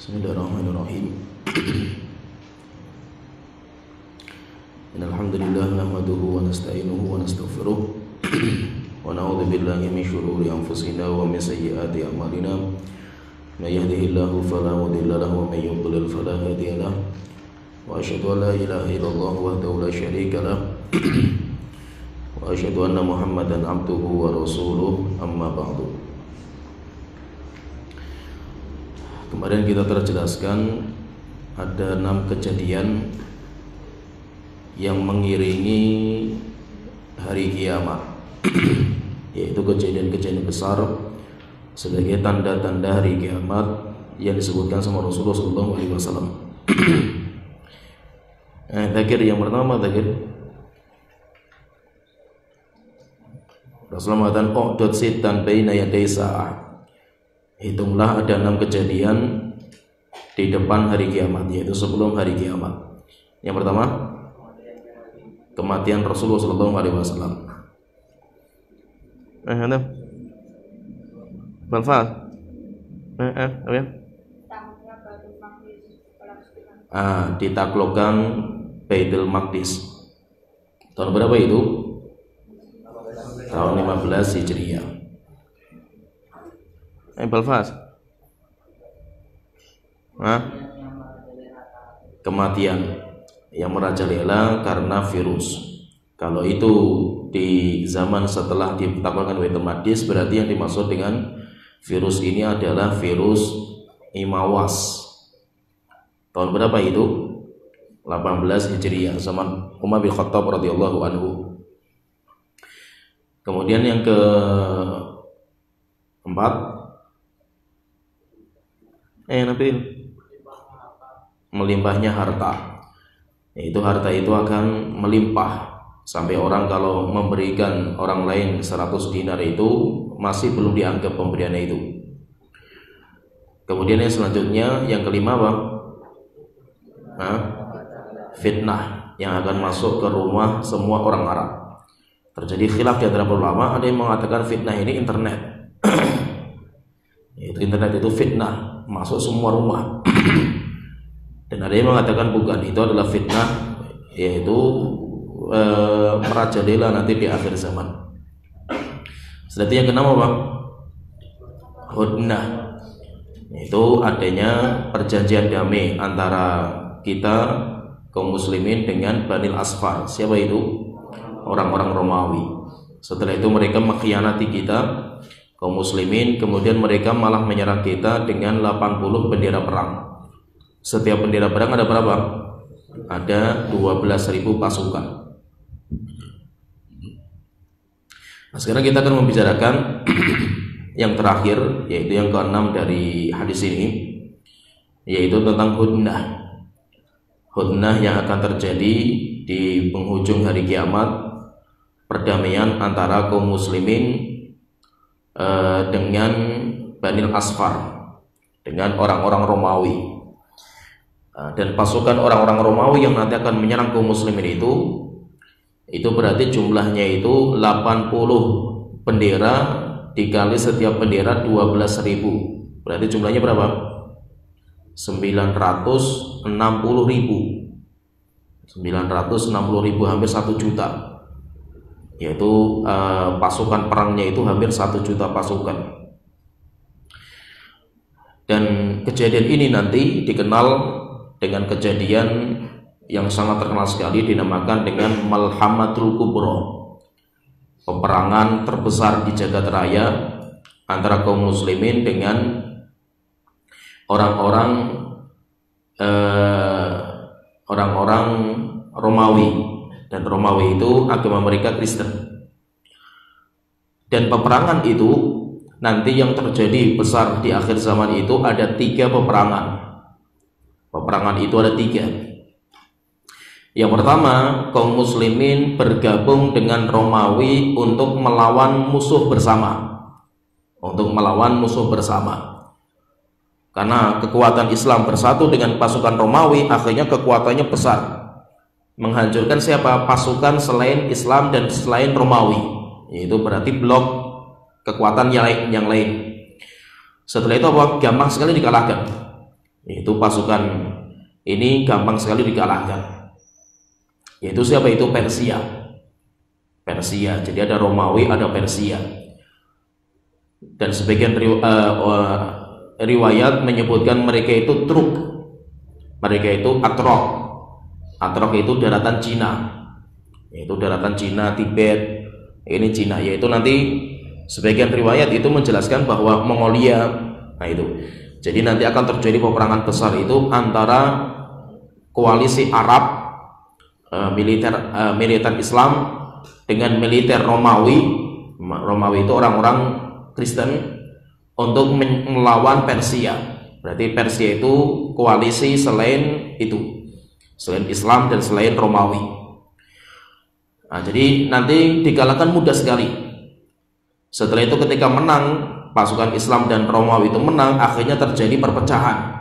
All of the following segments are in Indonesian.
Bismillahirrahmanirrahim. Alhamdulillah nahmaduhu wa nasta'inuhu wa nastaghfiruh wa na'udzu billahi min shururi anfusina wa min sayyiati a'malina. May yahdihillahu fala mudilla lahu wa may yudlil fala hadiya lahu. Wa asyhadu an la ilaha illallah wahdahu la syarika lahu wa asyhadu anna Muhammadan abduhu wa rasuluh, amma ba'du. Kemarin kita telah jelaskan ada 6 kejadian yang mengiringi hari kiamat, yaitu kejadian-kejadian besar sebagai tanda-tanda hari kiamat yang disebutkan sama Rasulullah SAW. Dzikir yang pertama, dzikir Rasulullah mengatakan uqdud sittan baina yaday sa'ah. Hitunglah ada 6 kejadian di depan hari kiamat, yaitu sebelum hari kiamat. Yang pertama, kematian Rasulullah SAW. Ada Balfaz. Apa ya? Ditaklukkan Baitul Maqdis. Tahun berapa itu? Tahun 15 Hijriah. Balfaz. Kematian yang merajalela karena virus. Kalau itu di zaman setelah ditaklukkan Baitul Maqdis, berarti yang dimaksud dengan virus ini adalah virus Imawas. Tahun berapa itu? 18 Hijriah, zaman Umar bin Khattab radhiyallahu anhu. Kemudian yang keempat, melimpahnya harta, yaitu harta itu akan melimpah sampai orang kalau memberikan orang lain 100 dinar itu masih belum dianggap pemberiannya itu. Kemudian yang selanjutnya, yang kelima apa? Fitnah yang akan masuk ke rumah semua orang Arab. Terjadi khilaf di antara ulama, ada yang mengatakan fitnah ini internet. Yaitu internet itu fitnah, masuk semua rumah. Dan ada yang mengatakan bukan, itu adalah fitnah, yaitu merajalela nanti di akhir zaman. Selanjutnya yang keenam apa? Hudnah, itu adanya perjanjian damai antara kita kaum muslimin dengan Bani Asfar. Siapa itu? Orang-orang Romawi. Setelah itu mereka mengkhianati kita kaum muslimin, kemudian mereka malah menyerang kita dengan 80 bendera perang. Setiap bendera perang ada berapa? Ada 12.000 pasukan. Nah, sekarang kita akan membicarakan yang terakhir, yaitu yang ke-6 dari hadis ini, yaitu tentang hudnah. Hudnah yang akan terjadi di penghujung hari kiamat, perdamaian antara kaum muslimin dengan Bani Asfar, dengan orang-orang Romawi. Dan pasukan orang-orang Romawi yang nanti akan menyerang kaum muslimin itu berarti jumlahnya itu 80 bendera dikali setiap bendera 12.000. Berarti jumlahnya berapa? 960.000. 960.000, hampir 1 juta. Yaitu pasukan perangnya itu hampir 1 juta pasukan. Dan kejadian ini nanti dikenal dengan kejadian yang sangat terkenal sekali, dinamakan dengan Malhamatul Kubro, peperangan terbesar di jagat raya antara kaum muslimin dengan orang-orang Romawi. Dan Romawi itu agama mereka Kristen. Dan peperangan itu nanti yang terjadi besar di akhir zaman itu ada 3 peperangan. Peperangan itu ada 3. Yang pertama, kaum muslimin bergabung dengan Romawi untuk melawan musuh bersama. Karena kekuatan Islam bersatu dengan pasukan Romawi, akhirnya kekuatannya besar. Menghancurkan siapa? Pasukan selain Islam dan selain Romawi. Itu berarti blok kekuatan yang lain. Setelah itu apa? Gampang sekali dikalahkan. Yaitu pasukan ini gampang sekali dikalahkan. Yaitu siapa? Itu Persia. Persia. Jadi ada Romawi, ada Persia. Dan sebagian riwayat menyebutkan mereka itu Turk. Mereka itu Atrok. Atrok itu daratan Cina. Yaitu daratan Cina, Tibet. Ini Cina. Yaitu nanti sebagian riwayat itu menjelaskan bahwa Mongolia. Nah itu. Jadi nanti akan terjadi peperangan besar itu antara koalisi Arab, militer Islam dengan militer Romawi. Romawi itu orang-orang Kristen untuk melawan Persia. Berarti Persia itu koalisi selain itu, selain Islam dan selain Romawi. Nah, jadi nanti dikalahkan mudah sekali. Setelah itu ketika menang, pasukan Islam dan Romawi itu menang, akhirnya terjadi perpecahan.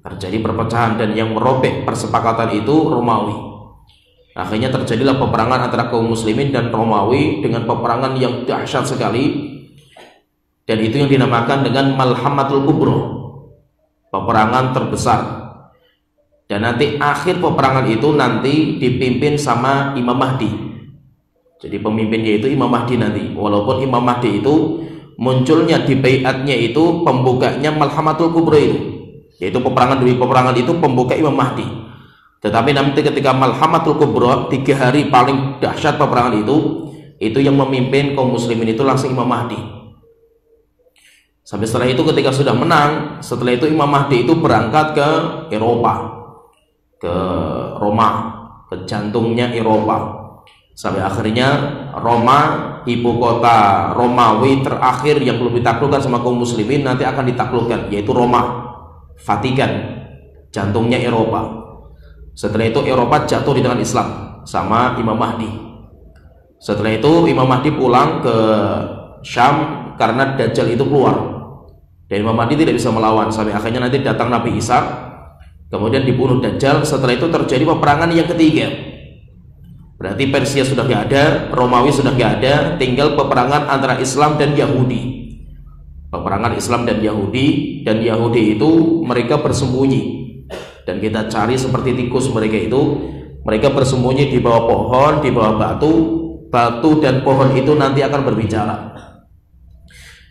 Terjadi perpecahan dan yang merobek persepakatan itu Romawi. Akhirnya terjadilah peperangan antara kaum muslimin dan Romawi dengan peperangan yang dahsyat sekali. Dan itu yang dinamakan dengan Malhamatul Kubro, peperangan terbesar. Dan nanti akhir peperangan itu nanti dipimpin sama Imam Mahdi. Jadi pemimpinnya itu Imam Mahdi nanti. Walaupun Imam Mahdi itu munculnya di baiatnya itu pembukanya Malhamatul Kubro itu, yaitu peperangan demi peperangan itu pembuka Imam Mahdi. Tetapi nanti ketika Malhamatul Kubro, 3 hari paling dahsyat peperangan itu yang memimpin kaum muslimin itu langsung Imam Mahdi. Sampai setelah itu ketika sudah menang, setelah itu Imam Mahdi itu berangkat ke Eropa, ke Roma, ke jantungnya Eropa. Sampai akhirnya Roma, ibu kota Romawi terakhir yang belum ditaklukkan sama kaum muslimin, nanti akan ditaklukkan, yaitu Roma, Vatikan, jantungnya Eropa. Setelah itu Eropa jatuh di tangan Islam sama Imam Mahdi. Setelah itu Imam Mahdi pulang ke Syam karena Dajjal itu keluar. Dan Imam Mahdi tidak bisa melawan. Sampai akhirnya nanti datang Nabi Isa, kemudian dibunuh Dajjal. Setelah itu terjadi peperangan yang ketiga. Berarti Persia sudah gak ada, Romawi sudah gak ada, tinggal peperangan antara Islam dan Yahudi. Peperangan Islam dan Yahudi itu mereka bersembunyi. Dan kita cari seperti tikus mereka itu, mereka bersembunyi di bawah pohon, di bawah batu dan pohon itu nanti akan berbicara.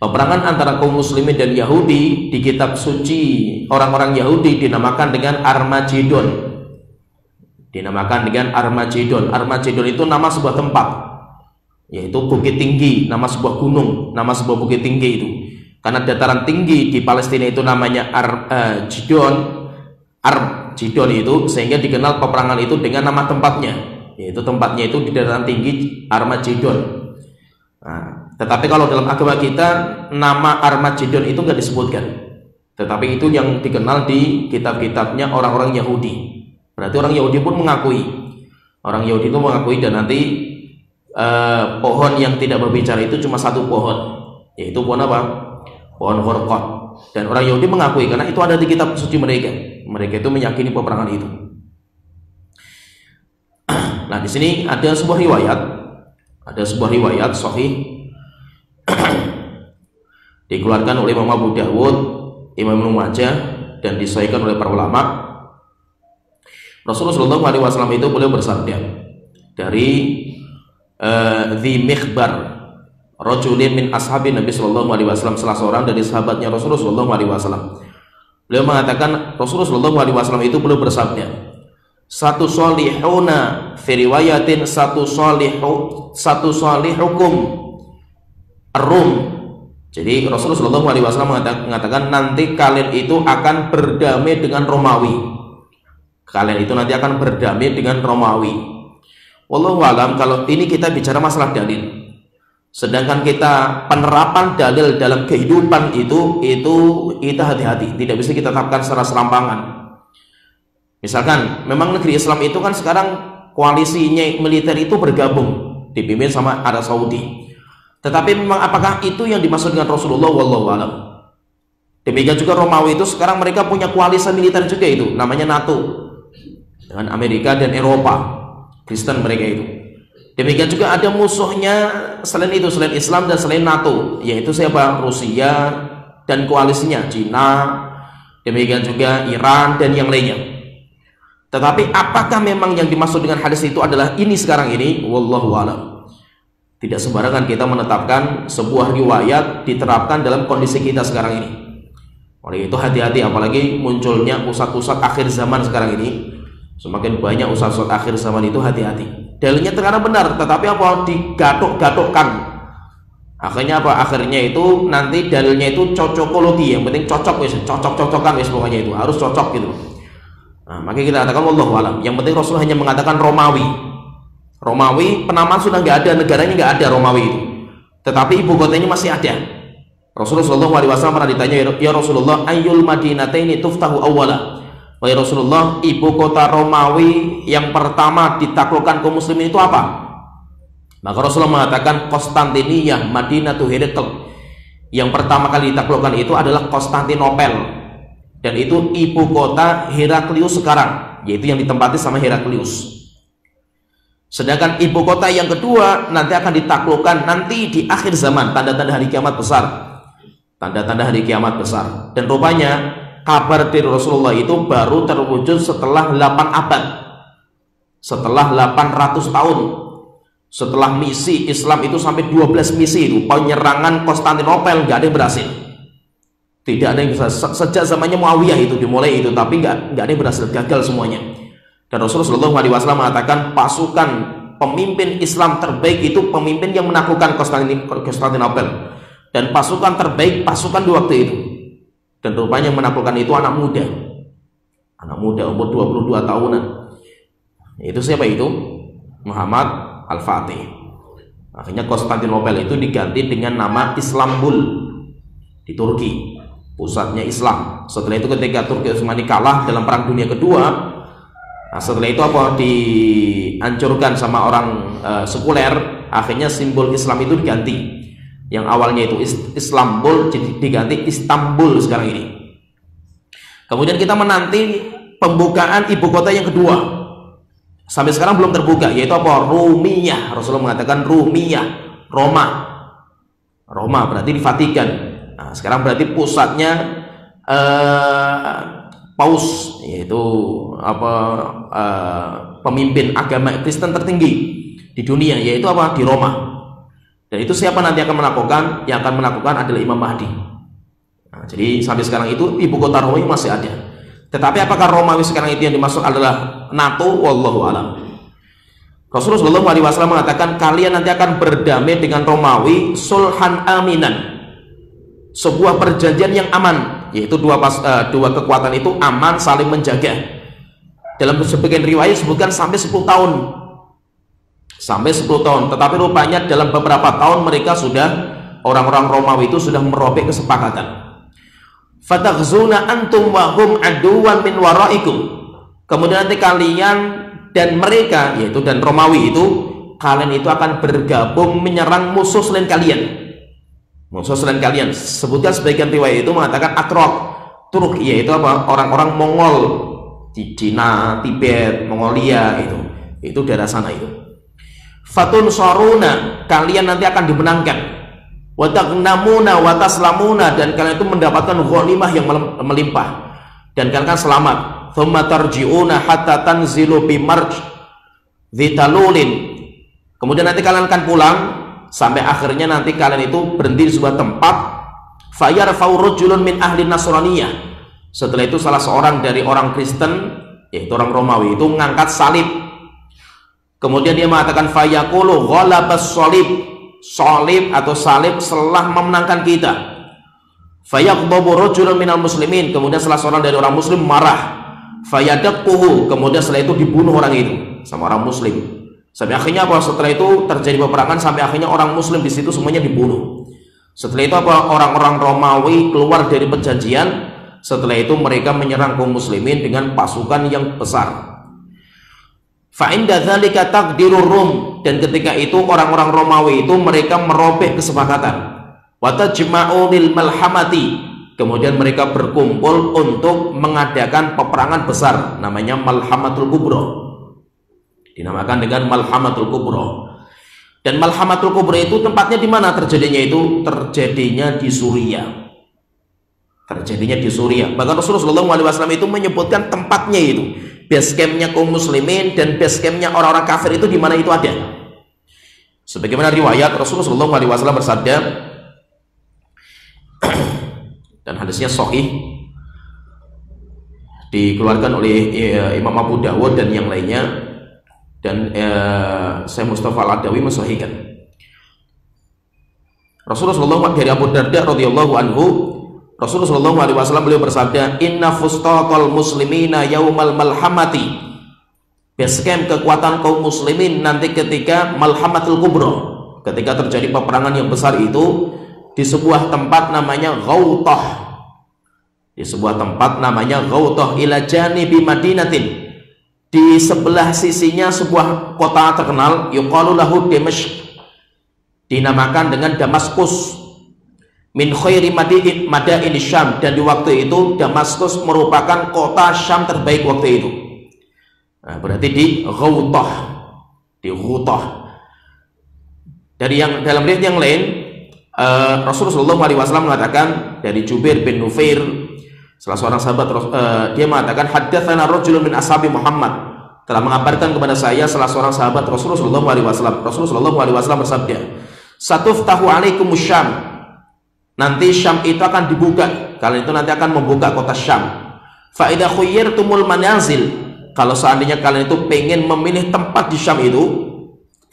Peperangan antara kaum muslimin dan Yahudi di kitab suci orang-orang Yahudi dinamakan dengan Armageddon. Dinamakan dengan Armageddon. Armageddon itu nama sebuah tempat, yaitu Bukit Tinggi, nama sebuah gunung, nama sebuah bukit tinggi itu. Karena dataran tinggi di Palestina itu namanya Armageddon itu, sehingga dikenal peperangan itu dengan nama tempatnya, yaitu tempatnya itu di dataran tinggi Armageddon. Nah, tetapi kalau dalam agama kita nama Armageddon itu nggak disebutkan, tetapi itu yang dikenal di kitab-kitabnya orang-orang Yahudi. Berarti orang Yahudi pun mengakui, orang Yahudi itu mengakui, dan nanti pohon yang tidak berbicara itu cuma satu pohon, yaitu pohon apa? Pohon Horkot. Dan orang Yahudi mengakui karena itu ada di kitab suci mereka. Mereka itu meyakini peperangan itu. Nah, di sini ada sebuah riwayat sahih dikeluarkan oleh Imam Abu Dawud, Imam Ibnu Majah, dan disahihkan oleh para ulama. Rasulullah SAW itu beliau bersabda dari Dhi Mikhbar, rajulin min ashabi Nabi SAW, salah seorang dari sahabatnya Rasulullah SAW. Beliau mengatakan, Rasulullah SAW itu beliau bersabda, satu solihuna fi riwayatin satu solihukum Rum. Jadi Rasulullah SAW mengatakan nanti kalian itu akan berdamai dengan Romawi. Kalian itu nanti akan berdamai dengan Romawi. Wallahu alam, kalau ini kita bicara masalah dalil. Sedangkan kita penerapan dalil dalam kehidupan itu kita hati-hati, tidak bisa kita tetapkan secara serampangan. Misalkan memang negeri Islam itu kan sekarang koalisinya militer itu bergabung, dipimpin sama Arab Saudi. Tetapi memang apakah itu yang dimaksud dengan Rasulullah? Wallahu alam. Demikian juga Romawi itu sekarang mereka punya koalisi militer juga itu, namanya NATO, dengan Amerika dan Eropa, Kristen mereka itu. Demikian juga ada musuhnya selain itu, selain Islam dan selain NATO, yaitu siapa? Rusia dan koalisinya, Cina, demikian juga Iran dan yang lainnya. Tetapi apakah memang yang dimaksud dengan hadis itu adalah ini sekarang ini? Wallahu a'lam. Tidak sembarangan kita menetapkan sebuah riwayat diterapkan dalam kondisi kita sekarang ini. Oleh itu hati-hati, apalagi munculnya ustadz-ustadz akhir zaman sekarang ini. Semakin banyak ustadz-ustadz akhir zaman itu, hati-hati. Dalilnya terkadang benar, tetapi apa? Digatuk-gatukkan. Akhirnya apa? Akhirnya itu nanti dalilnya itu cocokologi, yang penting cocok wis, cocok-cocokan wis, pokoknya itu harus cocok gitu. Nah, maka kita katakan wallahu alam. Yang penting Rasul hanya mengatakan Romawi. Romawi penamaan sudah nggak ada, negaranya nggak ada Romawi itu. Tetapi ibu kotanya masih ada. Rasulullah SAW pernah ditanya, ya Rasulullah, ayyul madinataini tuftahu awwala. Wahai Rasulullah, ibu kota Romawi yang pertama ditaklukkan kaum muslimin itu apa? Maka Rasulullah mengatakan Konstantiniyah, Madinatu Herakl. Yang pertama kali ditaklukkan itu adalah Konstantinopel. Dan itu ibu kota Heraklius sekarang, yaitu yang ditempati sama Heraklius. Sedangkan ibu kota yang kedua nanti akan ditaklukkan nanti di akhir zaman, tanda-tanda hari kiamat besar. Tanda-tanda hari kiamat besar. Dan rupanya kabar dari Rasulullah itu baru terwujud setelah 8 abad. Setelah 800 tahun. Setelah misi Islam itu sampai 12 misi itu, penyerangan Konstantinopel nggak ada yang berhasil. Tidak ada yang bisa, sejak zamannya Muawiyah itu dimulai itu, tapi nggak ada yang berhasil, gagal semuanya. Dan Rasulullah SAW mengatakan pasukan pemimpin Islam terbaik itu pemimpin yang menaklukkan Konstantinopel, dan pasukan terbaik pasukan di waktu itu. Dan rupanya yang menaklukkan itu anak muda umur 22 tahunan. Itu siapa itu? Muhammad Al-Fatih. Akhirnya Konstantinopel itu diganti dengan nama Istanbul di Turki. Pusatnya Islam. Setelah itu ketika Turki Utsmani kalah dalam Perang Dunia Kedua, nah setelah itu apa? Dihancurkan sama orang sekuler. Akhirnya simbol Islam itu diganti. Yang awalnya itu Istanbul jadi diganti Istanbul sekarang ini. Kemudian kita menanti pembukaan ibu kota yang kedua. Sampai sekarang belum terbuka, yaitu apa? Rumiyah. Rasulullah mengatakan Rumiyah, Roma berarti di Vatikan. Nah, sekarang berarti pusatnya Paus, yaitu pemimpin agama Kristen tertinggi di dunia, yaitu apa? Di Roma. Dan itu siapa nanti akan menaklukkan? Yang akan menaklukkan adalah Imam Mahdi. Nah, jadi sampai sekarang itu ibu kota Romawi masih ada. Tetapi apakah Romawi sekarang itu yang dimaksud adalah NATO? Wallahu alam. Rasulullah SAW mengatakan kalian nanti akan berdamai dengan Romawi sulhan aminan, sebuah perjanjian yang aman, yaitu dua kekuatan itu aman, saling menjaga. Dalam sebagian riwayat disebutkan sampai 10 tahun. Sampai 10 tahun. Tetapi rupanya dalam beberapa tahun mereka sudah, orang-orang Romawi itu sudah merobek kesepakatan. Fataghzuna antum wa hum aduwan min waraikum. Kemudian nanti kalian dan mereka, yaitu dan Romawi itu, kalian itu akan bergabung menyerang musuh selain kalian. Musuh selain kalian. Sebutkan sebagian riwayat itu mengatakan Atrok, Turk, yaitu apa? Orang-orang Mongol di Cina, Tibet, Mongolia itu daerah sana itu. Fatun soruna, kalian nanti akan dimenangkan. Watagnamuna wataslamuna, dan kalian itu mendapatkan ghanimah yang melimpah, dan kalian akan selamat. Thumma tarji'una hatta tanzilu bimarj dhitalulin. Kemudian nanti kalian akan pulang sampai akhirnya nanti kalian itu berhenti di sebuah tempat. Fayarfa'u rajulun min ahli Nasraniyah. Setelah itu salah seorang dari orang Kristen, yaitu orang Romawi itu ngangkat salib. Kemudian dia mengatakan fayaqulu ghalabas salib atau salib telah memenangkan kita. Fayaqdabu rajulun minal muslimin. Kemudian salah seorang dari orang muslim marah. Fayadaqquhu. Kemudian setelah itu dibunuh orang itu sama orang muslim. Sampai akhirnya apa? Setelah itu terjadi peperangan sampai akhirnya orang muslim di situ semuanya dibunuh. Setelah itu apa? Orang-orang Romawi keluar dari perjanjian. Setelah itu mereka menyerang kaum muslimin dengan pasukan yang besar. Fa'inda dzalika taqdirur Rum, dan ketika itu orang-orang Romawi itu mereka merobek kesepakatan. Wa tajma'u lil malhamati, kemudian mereka berkumpul untuk mengadakan peperangan besar, namanya Malhamatul Kubra. Dinamakan dengan Malhamatul Kubra. Dan Malhamatul Kubra itu tempatnya di mana terjadinya itu? Terjadinya di Suriah. terjadinya di Suriah. Bahkan Rasulullah SAW itu menyebutkan tempatnya itu, base campnya kaum muslimin dan base campnya orang-orang kafir itu di mana itu ada. Sebagaimana riwayat Rasulullah SAW bersabda, dan hadisnya sahih, dikeluarkan oleh Imam Abu Dawud dan yang lainnya, dan Syekh Mustafa Al-Adawi mensahihkan. Rasulullah dari Abu Darda radhiyallahu anhu, Rasulullah SAW beliau bersabda, inna fustatal muslimina yaumal malhamati, basecamp kekuatan kaum muslimin nanti ketika malhamatul kubra, ketika terjadi peperangan yang besar itu, di sebuah tempat namanya Ghautah, di sebuah tempat namanya Ghautah, ila janibi madinatin, di sebelah sisinya sebuah kota terkenal, yuqalu lahu Dimashq, dinamakan dengan Damaskus, min khairi madain Syam, dan di waktu itu Damaskus merupakan kota Syam terbaik waktu itu. Nah, berarti di Ghautah, di Ghautah. Dari yang dalam riwayat yang lain, Rasulullah SAW mengatakan dari Jubair bin Nufair, salah seorang sahabat, dia mengatakan, haddatsana rajulun min ashabi Muhammad, telah mengabarkan kepada saya salah seorang sahabat Rasulullah SAW. Rasulullah SAW bersabda, satuftahu alaikumus Syam, nanti Syam itu akan dibuka, kalian itu nanti akan membuka kota Syam. Fa idza khuyyirtumul manazil, kalau seandainya kalian itu pengen memilih tempat di Syam itu,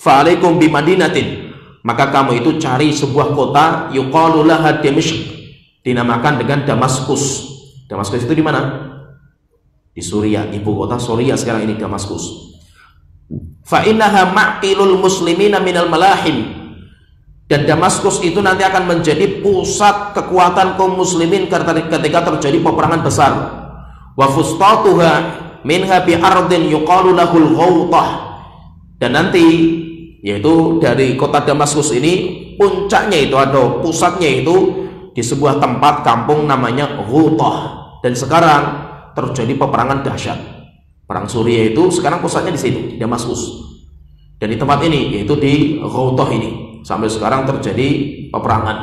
fa alaikum bi madinatin, maka kamu itu cari sebuah kota, yuqalu laha Dimashq, dinamakan dengan Damaskus. Damaskus itu di mana? Di Suriah, ibu kota Suriah sekarang ini Damaskus. Fa innaha ma'qilul muslimina minal malahim, dan Damaskus itu nanti akan menjadi pusat kekuatan kaum muslimin ketika terjadi peperangan besar. Wa fustatuha minha bi ardin yuqalu lahul Ghautah, dan nanti yaitu dari kota Damaskus ini puncaknya itu atau pusatnya itu di sebuah tempat kampung namanya Ghautah, dan sekarang terjadi peperangan dahsyat. Perang Suriah itu sekarang pusatnya di situ, di Damaskus, dan di tempat ini yaitu di Ghautah ini sampai sekarang terjadi peperangan.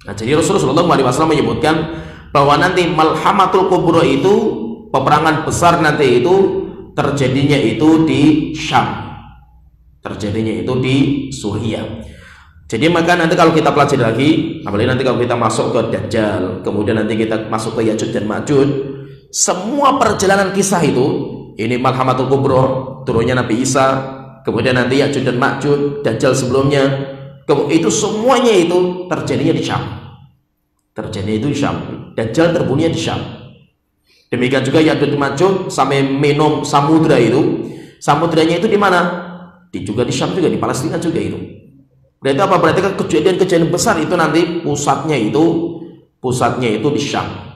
Nah, jadi Rasulullah SAW menyebutkan bahwa nanti malhamatul kubra itu, peperangan besar nanti itu terjadinya itu di Syam, terjadinya itu di Suriah. Jadi maka nanti kalau kita pelajari lagi, apalagi nanti kalau kita masuk ke Dajjal, kemudian nanti kita masuk ke Ya'juj dan Ma'juj, semua perjalanan kisah itu, ini malhamatul kubra, turunnya Nabi Isa, kemudian nanti Ya'juj dan Ma'juj, Dajjal sebelumnya, itu semuanya itu terjadinya di Syam, terjadinya itu di Syam. Dajjal terbunuhnya di Syam. Demikian juga Ya'juj dan Ma'juj sampai minum samudra itu, samudranya itu di mana? Juga di Syam juga, di Palestina juga itu. Berarti apa? Berarti kan kejadian-kejadian besar itu nanti pusatnya itu di Syam.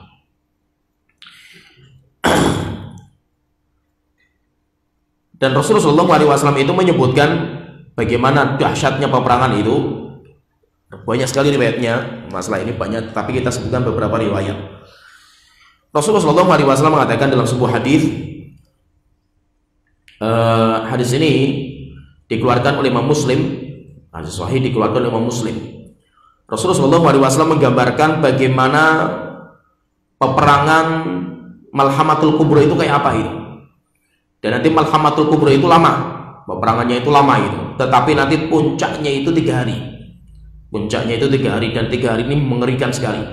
Dan Rasulullah SAW itu menyebutkan bagaimana dahsyatnya peperangan itu. Banyak sekali riwayatnya, masalah ini banyak, tapi kita sebutkan beberapa riwayat. Rasulullah SAW mengatakan dalam sebuah hadis, hadis ini dikeluarkan oleh Imam Muslim, hadis sahih dikeluarkan oleh Imam Muslim. Rasulullah SAW menggambarkan bagaimana peperangan malhamatul kubra itu kayak apa itu. Dan nanti malhamatul kubra itu lama, peperangannya itu lama itu, tetapi nanti puncaknya itu 3 hari. Puncaknya itu 3 hari, dan 3 hari ini mengerikan sekali.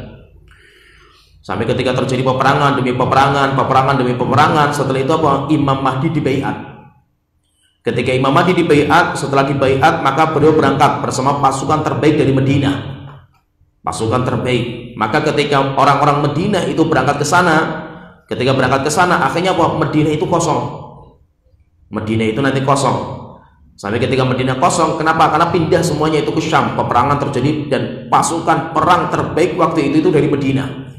Sampai ketika terjadi peperangan demi peperangan, peperangan demi peperangan. Setelah itu apa? Imam Mahdi dibaiat. Ketika Imam Mahdi dibaiat, setelah dibaiat maka beliau berangkat bersama pasukan terbaik dari Madinah. Pasukan terbaik. Maka ketika orang-orang Madinah itu berangkat ke sana, ketika berangkat ke sana, akhirnya apa? Madinah itu kosong. Madinah itu nanti kosong. Sampai ketika Madinah kosong, kenapa? Karena pindah semuanya itu ke Syam. Peperangan terjadi dan pasukan perang terbaik waktu itu dari Madinah.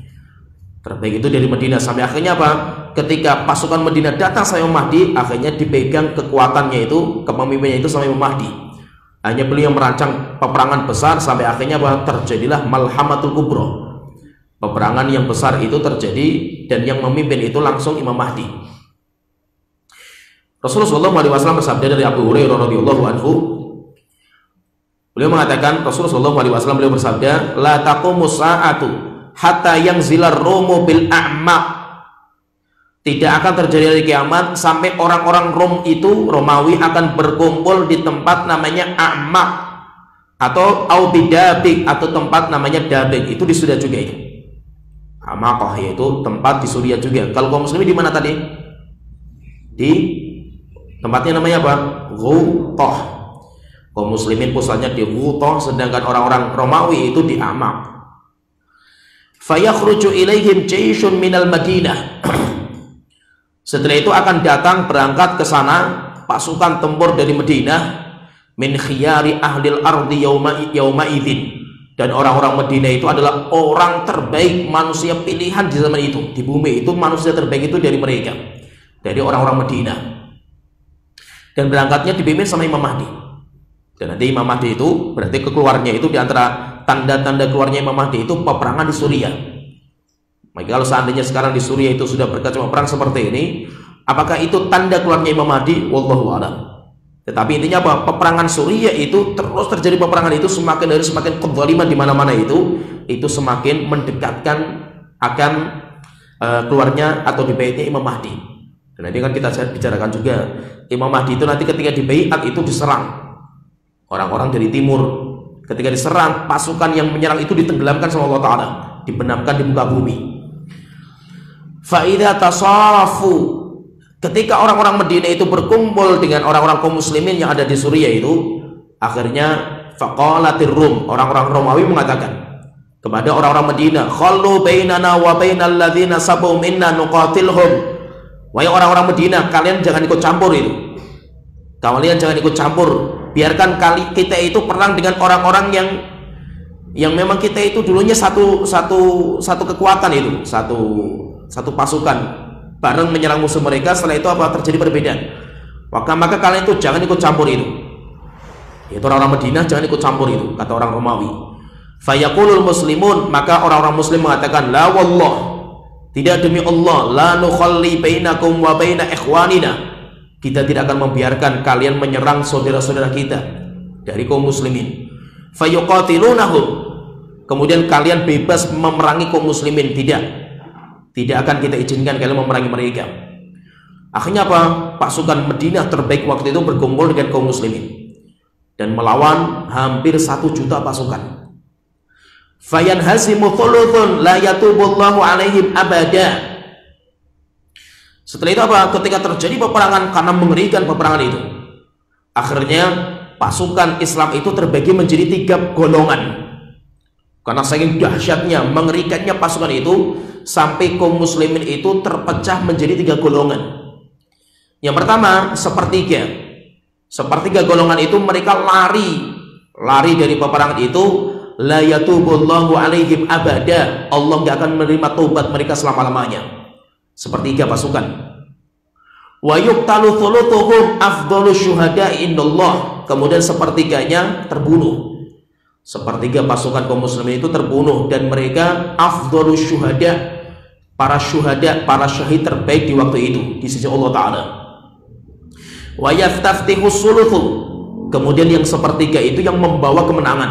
Terbaik itu dari Madinah. Sampai akhirnya apa? Ketika pasukan Madinah datang sama Imam Mahdi, akhirnya dipegang kekuatannya itu, kepemimpinannya itu sama Imam Mahdi. Hanya beliau merancang peperangan besar sampai akhirnya apa? Terjadilah malhamatul kubra. Peperangan yang besar itu terjadi dan yang memimpin itu langsung Imam Mahdi. Rasulullah SAW bersabda dari Abu Hurairah radhiyallahu anhu, beliau mengatakan, Rasulullah SAW beliau bersabda, la taqumus sa'atu hatta yanzilar Romu bil a'maq. Tidak akan terjadi hari kiamat sampai orang-orang Rom itu, Romawi, akan berkumpul di tempat namanya A'maq atau Aubidabik, atau tempat namanya Dabik. Itu di Suriah juga itu. A'maqah yaitu tempat di Suriah juga. Kalau kaum muslimin di mana tadi? Di tempatnya namanya apa? Ghutah. Kaum muslimin pusatnya di Ghutah, sedangkan orang-orang Romawi itu di A'maq. Fayakhruju ilaihim jayshun minal Madinah. Setelah itu akan datang berangkat ke sana pasukan tempur dari Madinah, min khiyari ahlil ardi yauma idzin, dan orang-orang Madinah itu adalah orang terbaik manusia pilihan di zaman itu. Di bumi itu manusia terbaik itu dari mereka, dari orang-orang Madinah. Dan berangkatnya dipimpin sama Imam Mahdi. Dan nanti Imam Mahdi itu berarti keluarnya itu, di antara tanda-tanda keluarnya Imam Mahdi itu peperangan di Suriah. Maka kalau seandainya sekarang di Suriah itu sudah berkecamuk perang seperti ini, apakah itu tanda keluarnya Imam Mahdi? Wallahu a'lam. Tetapi intinya apa? Peperangan Suriah itu terus terjadi, peperangan itu semakin dari semakin kezaliman di mana-mana itu semakin mendekatkan akan keluarnya atau dibaitnya Imam Mahdi. Dan nanti kan kita bicarakan juga, Imam Mahdi itu nanti ketika dibaiat itu diserang orang-orang dari timur. Ketika diserang, pasukan yang menyerang itu ditenggelamkan sama Allah Ta'ala, dibenamkan di muka bumi. Fa'idha tasafu, ketika orang-orang Madinah itu berkumpul dengan orang-orang kaum muslimin yang ada di Suriah itu, akhirnya faqalatir Rum, orang-orang Romawi mengatakan kepada orang-orang Madinah, khallu bainana wa bainal ladzina sabu minna nuqatilhum. Wahai orang-orang Madinah, kalian jangan ikut campur itu. Kalian jangan ikut campur. Biarkan kita itu perang dengan orang-orang yang memang kita itu dulunya satu kekuatan itu, satu pasukan bareng menyerang musuh mereka. Setelah itu apa terjadi perbedaan, maka kalian itu jangan ikut campur itu. Itu orang-orang Madinah jangan ikut campur itu, kata orang Romawi. Fayaqulul muslimun, maka orang-orang muslim mengatakan, la wallah, tidak demi Allah, la nukhalli bainakum wa baina ikhwanina, kita tidak akan membiarkan kalian menyerang saudara-saudara kita dari kaum muslimin. Fayuqatilunahum, kemudian kalian bebas memerangi kaum muslimin, tidak akan kita izinkan kalian memerangi mereka. Akhirnya apa? Pasukan Madinah terbaik waktu itu berkumpul dengan kaum muslimin dan melawan hampir 1 juta pasukan. Fayanhazimu thuluthun la yatubullahu alaihim abada. Setelah itu apa? Ketika terjadi peperangan, karena mengerikan peperangan itu, akhirnya pasukan Islam itu terbagi menjadi 3 golongan. Karena saking dahsyatnya, mengerikannya pasukan itu, sampai kaum muslimin itu terpecah menjadi 3 golongan. Yang pertama, sepertiga golongan itu mereka lari dari peperangan itu, la yatubullahu alaihim abada, Allah gak akan menerima taubat mereka selama-lamanya. Sepertiga pasukan. Wa yuqtalu thuluthuhum afdhalus syuhada'i indallah, kemudian sepertiganya terbunuh. Sepertiga pasukan kaum muslimin itu terbunuh, dan mereka afdhalus syuhada, para syuhada, para syahid terbaik di waktu itu di sisi Allah Ta'ala. Wa yastaftihus suluthu, kemudian yang sepertiga itu yang membawa kemenangan,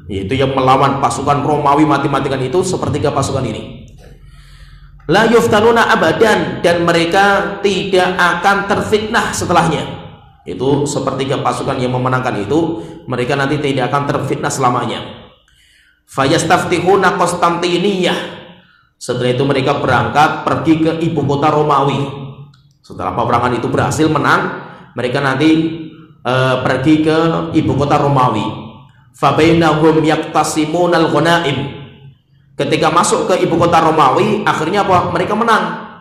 yaitu yang melawan pasukan Romawi mati-matikan itu, sepertiga pasukan ini. La yuftanuna abadan, dan mereka tidak akan terfitnah setelahnya. Itu sepertiga pasukan yang memenangkan itu, mereka nanti tidak akan terfitnah selamanya. Fayastaftihuna Konstantiniyah, setelah itu mereka berangkat pergi ke ibu kota Romawi. Setelah peperangan itu berhasil menang, mereka nanti pergi ke ibu kota Romawi. Fabainahum yaktasimunal ghanaim, ketika masuk ke ibu kota Romawi, akhirnya apa? Mereka menang.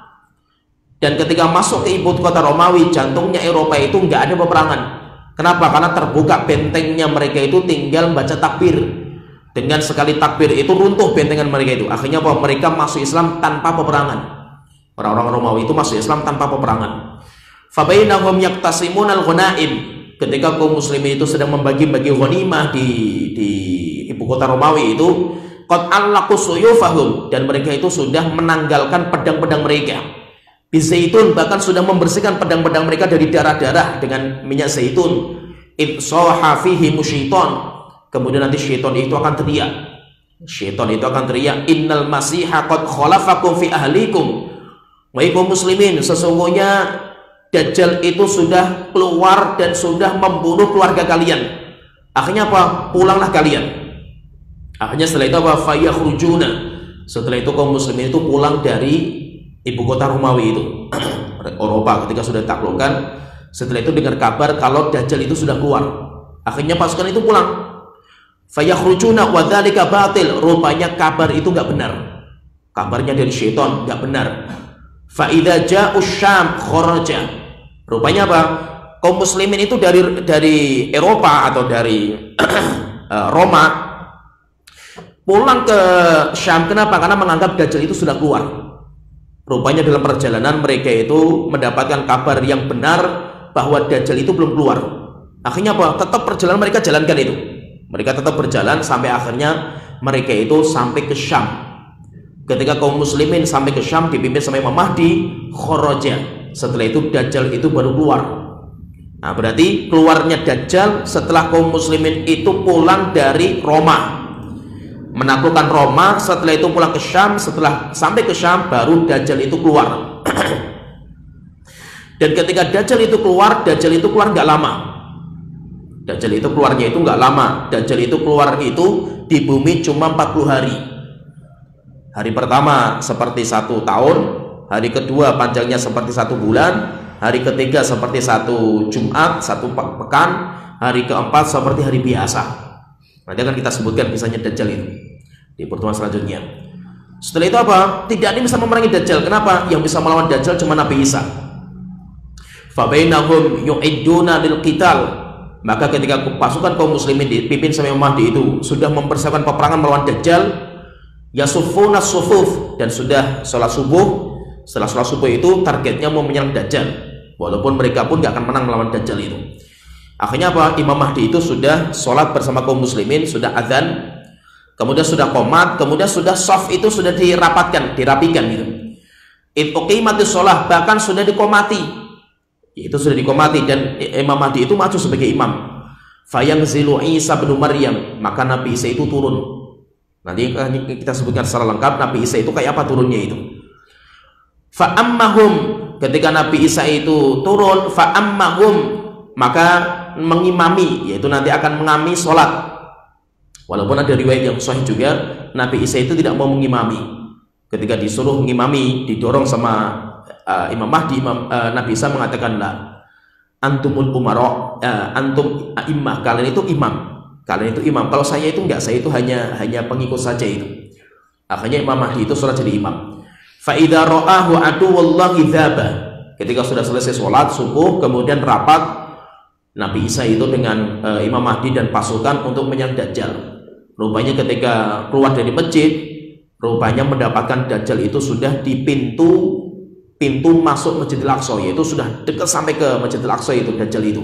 Dan ketika masuk ke ibu kota Romawi, jantungnya Eropa itu nggak ada peperangan. Kenapa? Karena terbuka bentengnya mereka itu, tinggal baca takbir. Dengan sekali takbir itu runtuh bentengan mereka itu. Akhirnya apa? Mereka masuk Islam tanpa peperangan. Orang-orang Romawi itu masuk Islam tanpa peperangan. Fabainahum yaktasimunal ghanaim, ketika kaum muslimin itu sedang membagi-bagi ghanimah di ibu kota Romawi itu, qad allaqu suyufahum, dan mereka itu sudah menanggalkan pedang-pedang mereka. Bizaitun, bahkan sudah membersihkan pedang-pedang mereka dari darah-darah dengan minyak zaitun. Idsaha fihi musyaiton, kemudian nanti syaitan itu akan teriak Syaitan itu akan teriak, innal masiha qad khalafakum fi ahlikum. Wahai kaum muslimin, sesungguhnya Dajjal itu sudah keluar dan sudah membunuh keluarga kalian. Akhirnya apa? Pulanglah kalian. Akhirnya setelah itu apa? Fayakhrujuna. Setelah itu kaum muslimin itu pulang dari ibu kota Romawi itu, Eropa, ketika sudah ditaklukkan. Setelah itu dengar kabar kalau Dajjal itu sudah keluar. Akhirnya pasukan itu pulang. Fayakhrujuna wa dzalika batil. Rupanya kabar itu enggak benar. Kabarnya dari syaitan, enggak benar. Fa idza ja'u Syam kharaja. Rupanya apa? Kaum muslimin itu dari Eropa atau dari Roma pulang ke Syam. Kenapa? Karena menganggap Dajjal itu sudah keluar. Rupanya dalam perjalanan mereka itu mendapatkan kabar yang benar bahwa Dajjal itu belum keluar. Akhirnya apa? Tetap perjalanan mereka jalankan itu. Mereka tetap berjalan sampai akhirnya mereka itu sampai ke Syam. Ketika kaum muslimin sampai ke Syam dipimpin sama Imam Mahdi, kharaja. Setelah itu Dajjal itu baru keluar. Nah, berarti keluarnya Dajjal setelah kaum muslimin itu pulang dari Roma, menaklukkan Roma. Setelah itu pulang ke Syam. Setelah sampai ke Syam baru Dajjal itu keluar. Dan ketika Dajjal itu keluar nggak lama. Dajjal itu keluarnya itu nggak lama. Dajjal itu keluar itu di bumi cuma 40 hari. Hari pertama seperti 1 tahun, hari kedua panjangnya seperti 1 bulan, hari ketiga seperti 1 Jumat, 1 pekan, hari keempat seperti hari biasa. Nanti akan kita sebutkan misalnya Dajjal itu di pertemuan selanjutnya. Setelah itu apa? Tidak ada yang bisa memerangi Dajjal. Kenapa? Yang bisa melawan Dajjal cuma Nabi Isa. Fabainahum yu'idduna lil qital. Maka ketika pasukan kaum muslimin dipimpin sama Imam Mahdi itu sudah mempersiapkan peperangan melawan Dajjal, yasuffuna sufuf, dan sudah sholat subuh. Setelah sholat subuh itu targetnya mau menyerang Dajjal, walaupun mereka pun gak akan menang melawan Dajjal itu. Akhirnya apa? Imam Mahdi itu sudah sholat bersama kaum muslimin, sudah azan, kemudian sudah qomat, kemudian sudah shaf itu sudah dirapikan gitu. Uqimatis sholah, bahkan sudah dikomati. Itu sudah dikomati, dan Imam Mahdi itu maju sebagai imam. Fayanzilu Isa bin Maryam, maka Nabi Isa itu turun. Nanti kita sebutkan secara lengkap Nabi Isa itu kayak apa turunnya itu. Fa'ammahum, ketika Nabi Isa itu turun, fa'ammahum, maka mengimami, yaitu nanti akan mengami sholat. Walaupun ada riwayat yang sahih juga, Nabi Isa itu tidak mau mengimami. Ketika disuruh mengimami, didorong sama Imam Mahdi, Nabi Isa mengatakan, la antumul umara, antum a'immah, kalian itu imam, kalau saya itu enggak, saya itu hanya pengikut saja itu. Akhirnya Imam Mahdi itu sholat jadi imam. Fa idza ra'ahu aduwallahi dzaba, ketika sudah selesai sholat subuh, kemudian rapat Nabi Isa itu dengan Imam Mahdi dan pasukan untuk menyerang Dajjal. Rupanya ketika keluar dari masjid, rupanya mendapatkan Dajjal itu sudah di pintu masuk Masjidil Aqsa, yaitu sudah dekat sampai ke Masjidil Aqsa itu Dajjal itu.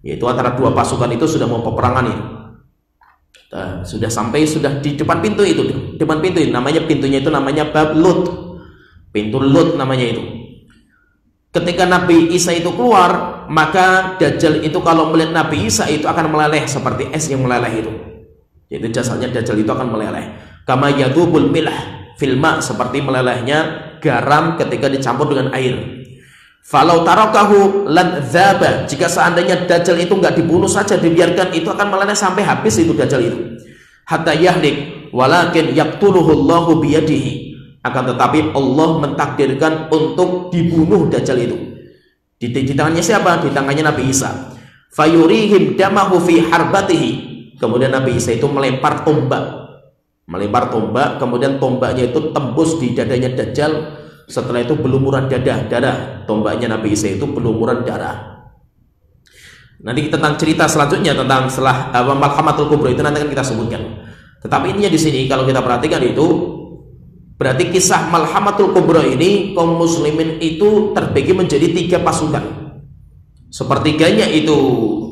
Yaitu antara dua pasukan itu sudah mau peperangan itu. Sudah sampai, sudah di depan pintu itu, namanya pintunya itu namanya bab Lut, pintu Lut namanya itu. Ketika Nabi Isa itu keluar, maka Dajjal itu kalau melihat Nabi Isa itu akan meleleh seperti es yang meleleh itu. Jadi jasadnya Dajjal itu akan meleleh. Kama yadubul milah fil ma, seperti melelehnya garam ketika dicampur dengan air. Falau tarakahu lan dzaba, jika seandainya Dajjal itu enggak dibunuh saja, dibiarkan, itu akan meleleh sampai habis itu Dajjal itu. Hatta yahlik, walakin yaqtuluhu Allahu biyadihi, akan tetapi Allah mentakdirkan untuk dibunuh Dajjal itu. Di tangannya siapa? Di tangannya Nabi Isa. Fayurihim damahu fi harbatihi, kemudian Nabi Isa itu melempar tombak, kemudian tombaknya itu tembus di dadanya Dajjal. Setelah itu berlumuran darah, tombaknya Nabi Isa itu berlumuran darah. Nanti tentang cerita selanjutnya tentang setelah Malhamatul Kubra itu nanti akan kita sebutkan. Tetapi intinya di sini kalau kita perhatikan itu berarti kisah Malhamatul Kubra ini kaum muslimin itu terbagi menjadi 3 pasukan. Sepertiganya itu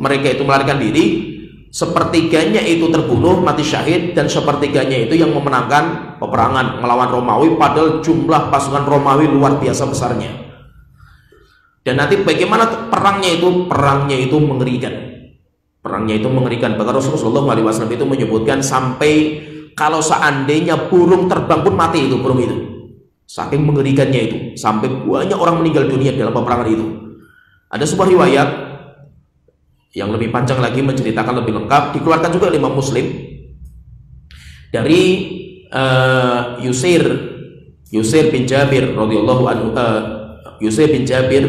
mereka itu melarikan diri, sepertiganya itu terbunuh mati syahid, dan sepertiganya itu yang memenangkan peperangan melawan Romawi, padahal jumlah pasukan Romawi luar biasa besarnya. Dan nanti bagaimana perangnya itu mengerikan. Bahkan Rasulullah SAW itu menyebutkan sampai kalau seandainya burung terbang pun mati itu burung itu. Saking mengerikannya itu, sampai banyak orang meninggal dunia dalam peperangan itu. Ada sebuah riwayat yang lebih panjang lagi menceritakan lebih lengkap, dikeluarkan juga oleh Imam Muslim dari Yusair bin Jabir radhiyallahu anhu. Yusair bin Jabir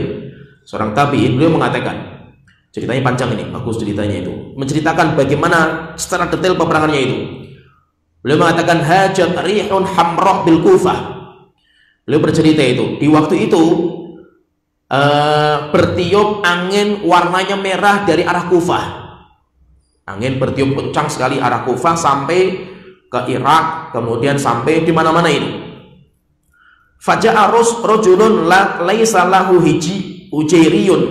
seorang tabi'in, beliau mengatakan, ceritanya panjang ini, bagus ceritanya itu, menceritakan bagaimana secara detail peperangannya itu. Beliau mengatakan hajat rihun hamrah bil Kufah. Beliau bercerita itu, di waktu itu bertiup angin warnanya merah dari arah Kufah. Angin bertiup kencang sekali arah Kufah sampai ke Irak, kemudian sampai di mana-mana itu. Faja'a rajulun laisa lahu ujairiyun.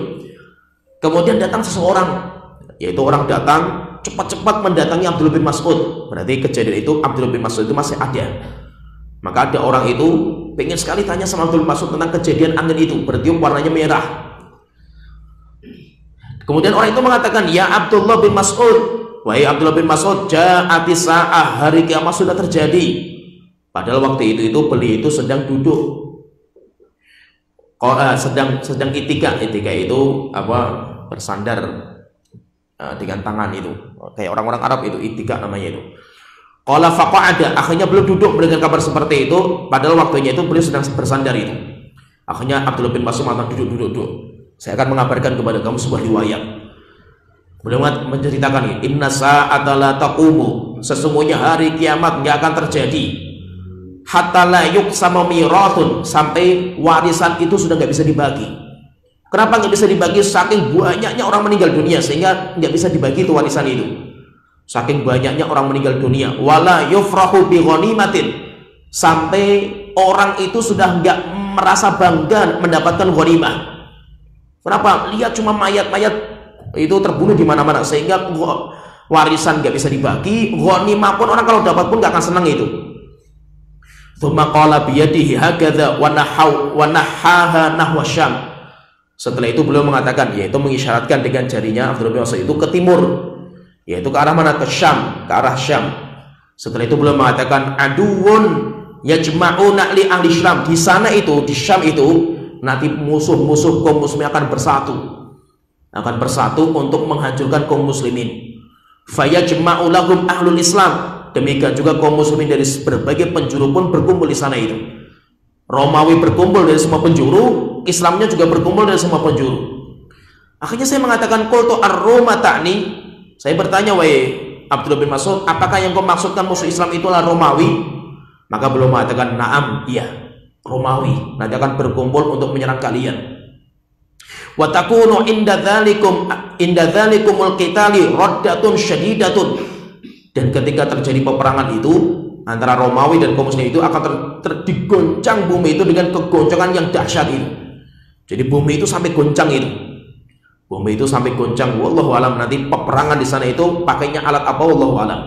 Kemudian datang seseorang, yaitu orang datang cepat-cepat mendatangi Abdullah bin Mas'ud. Berarti kejadian itu Abdullah bin Mas'ud itu masih ada. Maka ada orang itu pengen sekali tanya sama Abdul Mas'ud tentang kejadian angin itu bertiup warnanya merah. Kemudian orang itu mengatakan, ya Abdullah bin Mas'ud, wahai Abdullah bin Mas'ud, ja'atis sa'ah, hari kiamat sudah terjadi. Padahal waktu itu beliau itu sedang duduk, sedang itika itu apa, bersandar dengan tangan itu, kayak orang-orang Arab itu itika namanya itu. Qala faqa'ada, akhirnya beliau duduk mendengar kabar seperti itu, padahal waktunya itu beliau sedang bersandar itu. Akhirnya Abdullah bin Mas'ud mengatakan, duduk. Saya akan mengabarkan kepada kamu sebuah riwayat. Beliau menceritakan, inna sa'ata la taqumu, sesungguhnya hari kiamat enggak akan terjadi. Hatta la yuqsama mirathun, sampai warisan itu sudah enggak bisa dibagi. Kenapa enggak bisa dibagi? Saking banyaknya orang meninggal dunia sehingga enggak bisa dibagi itu warisan itu. Saking banyaknya orang meninggal dunia, wala yufrahu bi ghanimatin, sampai orang itu sudah enggak merasa bangga mendapatkan ghanimah. Kenapa? Lihat cuma mayat-mayat itu terbunuh di mana-mana sehingga warisan enggak bisa dibagi, ghanimah pun orang kalau dapat pun enggak akan senang itu. Tsumma qala bi yadihi hakadha wa nahaha nahwa Syam. Setelah itu beliau mengatakan, yaitu mengisyaratkan dengan jarinya Abdullah bin Mas'ud itu ke timur, yaitu ke arah mana? Ke Syam, ke arah Syam. Setelah itu beliau mengatakan, aduun yajma'una li ahli Syam. Di sana itu, di Syam itu, nanti musuh-musuh kaum muslimin akan bersatu untuk menghancurkan kaum muslimin. Fayajma'u lahum ahlul Islam. Demikian juga kaum muslimin dari berbagai penjuru pun berkumpul di sana itu. Romawi berkumpul dari semua penjuru, Islamnya juga berkumpul dari semua penjuru. Akhirnya saya mengatakan, qultu ar-Roma ta'ni. Saya bertanya, wahai Abdullah bin Mas'ud, apakah yang kau maksudkan musuh Islam itulah Romawi? Maka beliau mengatakan, na'am, iya, Romawi nanti akan berkumpul untuk menyerang kalian. Wa takunu inda dzalikumul qitali raddatun syadidatun. Dan ketika terjadi peperangan itu antara Romawi dan kaum muslimin itu akan digoncang bumi itu dengan kegoncangan yang dahsyat itu. Jadi bumi itu sampai goncang itu. Bumi itu sampai goncang, wallahu alam. Nanti peperangan di sana itu pakainya alat apa, wallahu alam.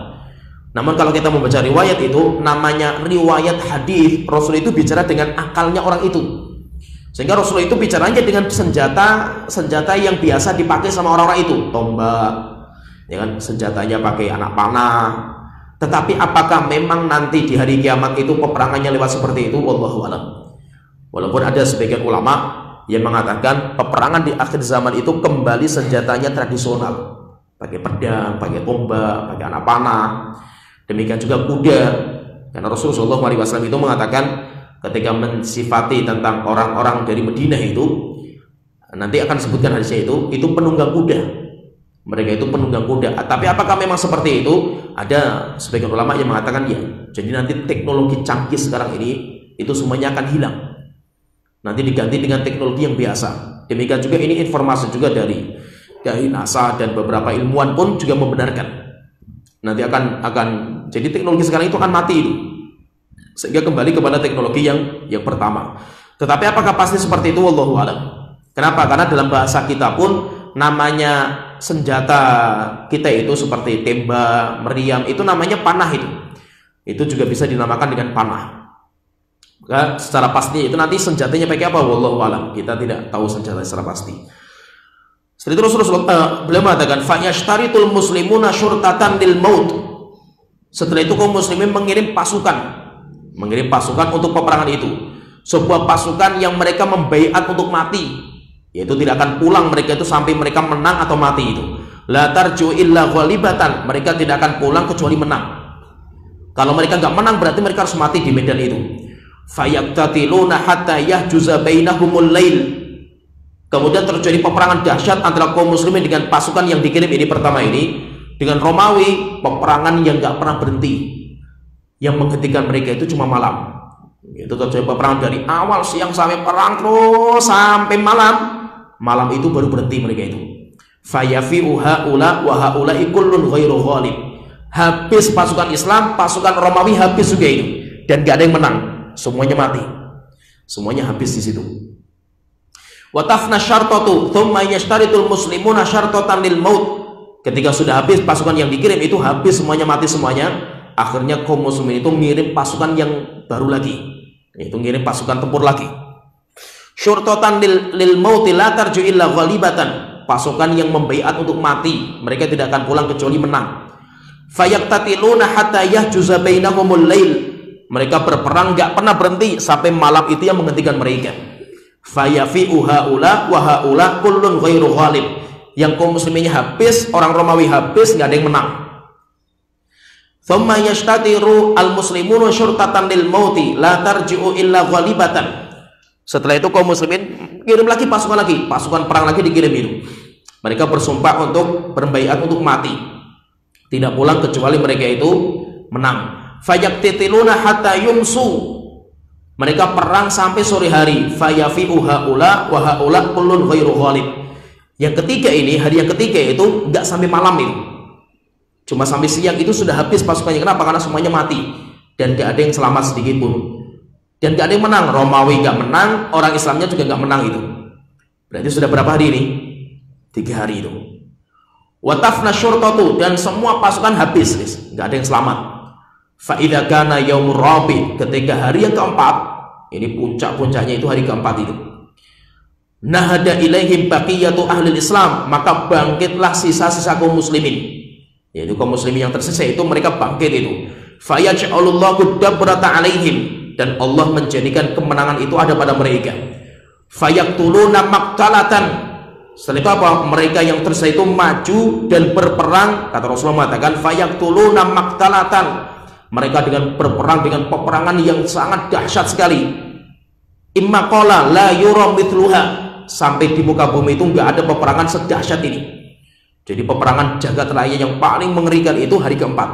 Namun kalau kita membaca riwayat itu, namanya riwayat hadis, Rasul itu bicara dengan akalnya orang itu. Sehingga Rasul itu bicaranya dengan senjata yang biasa dipakai sama orang-orang itu, tombak, ya kan, senjatanya pakai anak panah. Tetapi apakah memang nanti di hari kiamat itu peperangannya lewat seperti itu, wallahu alam. Walaupun ada sebagian ulama yang mengatakan peperangan di akhir zaman itu kembali senjatanya tradisional, pakai pedang, pakai tombak, pakai anak panah, demikian juga kuda. Karena Rasulullah SAW itu mengatakan ketika mensifati tentang orang-orang dari Madinah itu, nanti akan sebutkan hadisnya itu penunggang kuda. Mereka itu penunggang kuda. Tapi apakah memang seperti itu? Ada sebagian ulama yang mengatakan ya. Jadi nanti teknologi canggih sekarang ini itu semuanya akan hilang. Nanti diganti dengan teknologi yang biasa. Demikian juga ini informasi juga dari NASA dan beberapa ilmuwan pun juga membenarkan. Nanti akan jadi teknologi sekarang itu akan mati itu. Sehingga kembali kepada teknologi yang pertama. Tetapi apakah pasti seperti itu? Wallahu a'lam. Kenapa? Karena dalam bahasa kita pun namanya senjata kita itu seperti tembak, meriam, itu namanya panah itu. Itu juga bisa dinamakan dengan panah. Maka secara pasti itu nanti senjatanya pakai apa? Wallahu a'lam. Kita tidak tahu senjata secara pasti. Setelah itu Rasulullah beliau mengatakan, "Fa yashtaritul muslimuna syurtatan lil maut." Setelah itu kaum muslimin mengirim pasukan untuk peperangan itu. Sebuah pasukan yang mereka membaiat untuk mati, yaitu tidak akan pulang mereka itu sampai mereka menang atau mati itu. La tarju illa ghalibatan, mereka tidak akan pulang kecuali menang. Kalau mereka nggak menang berarti mereka harus mati di medan itu. Fayaqtatiluna hatta yahjuza bainahumul lail. Kemudian terjadi peperangan dahsyat antara kaum muslimin dengan pasukan yang dikirim ini pertama ini dengan Romawi, peperangan yang nggak pernah berhenti. Yang menghentikan mereka itu cuma malam. Itu terjadi peperangan dari awal siang sampai perang terus sampai malam. Malam itu baru berhenti mereka itu. Fayafi'u haula wa haula'i kullun ghairu ghalib. Habis pasukan Islam, pasukan Romawi habis juga itu. Dan gak ada yang menang. Semuanya mati. Semuanya habis di situ. Wa tafna syartatu thumma yashtaritul muslimuna syartatan lil maut. Ketika sudah habis pasukan yang dikirim itu habis semuanya, mati semuanya, akhirnya kaum muslimin itu ngirim pasukan yang baru lagi, yaitu ngirim pasukan tempur lagi. Syurtatan lil mauti la tarju illa ghalibatan, pasukan yang membaiat untuk mati, mereka tidak akan pulang kecuali menang. Fayaqtatiluna hatta yahjuza bainahumul lail, mereka berperang gak pernah berhenti sampai malam itu yang menghentikan mereka. Fayafi'u haula wa haula kullun ghairu ghalib, yang kaum musliminnya habis, orang Romawi habis, nggak ada yang menang. Thumma yashtatiru al-muslimuna syurtatan lil mauti la tarji'u illa ghalibatan. Setelah itu kaum muslimin kirim lagi pasukan perang lagi dikirim itu. Mereka bersumpah untuk berbaiat untuk mati, tidak pulang kecuali mereka itu menang. Fayaqtatiluna hatta yumsu, mereka perang sampai sore hari. Fayafi'u haula wa haula kullun ghairu ghalib. Yang ketiga ini, hari yang ketiga itu nggak sampai malam itu, cuma sampai siang itu sudah habis pasukannya. Kenapa? Karena semuanya mati dan gak ada yang selamat sedikit pun, dan gak ada yang menang. Romawi gak menang, orang Islamnya juga gak menang itu. Berarti sudah berapa hari ini? 3 hari itu. Watafna syurtatu, dan semua pasukan habis, gak ada yang selamat. Fa'idha kana yaumur rabi, ketika hari yang keempat, ini puncak-puncaknya itu hari keempat itu. Nahada ilaihim baqiyatu ahli Islam, maka bangkitlah sisa-sisa kaum muslimin, yaitu kaum muslimin yang tersisa itu mereka bangkit itu. Fayaj'alullahu dabrata alaihim, dan Allah menjadikan kemenangan itu ada pada mereka. Fayaqtuluna maqtalatan, setelah itu apa? Mereka yang tersisa itu maju dan berperang, kata Rasulullah mengatakan fayaqtuluna maqtalatan, mereka dengan berperang dengan peperangan yang sangat dahsyat sekali. Imma qala la yura mithluha, sampai di muka bumi itu nggak ada peperangan sedahsyat ini. Jadi peperangan jagat raya yang paling mengerikan itu hari keempat.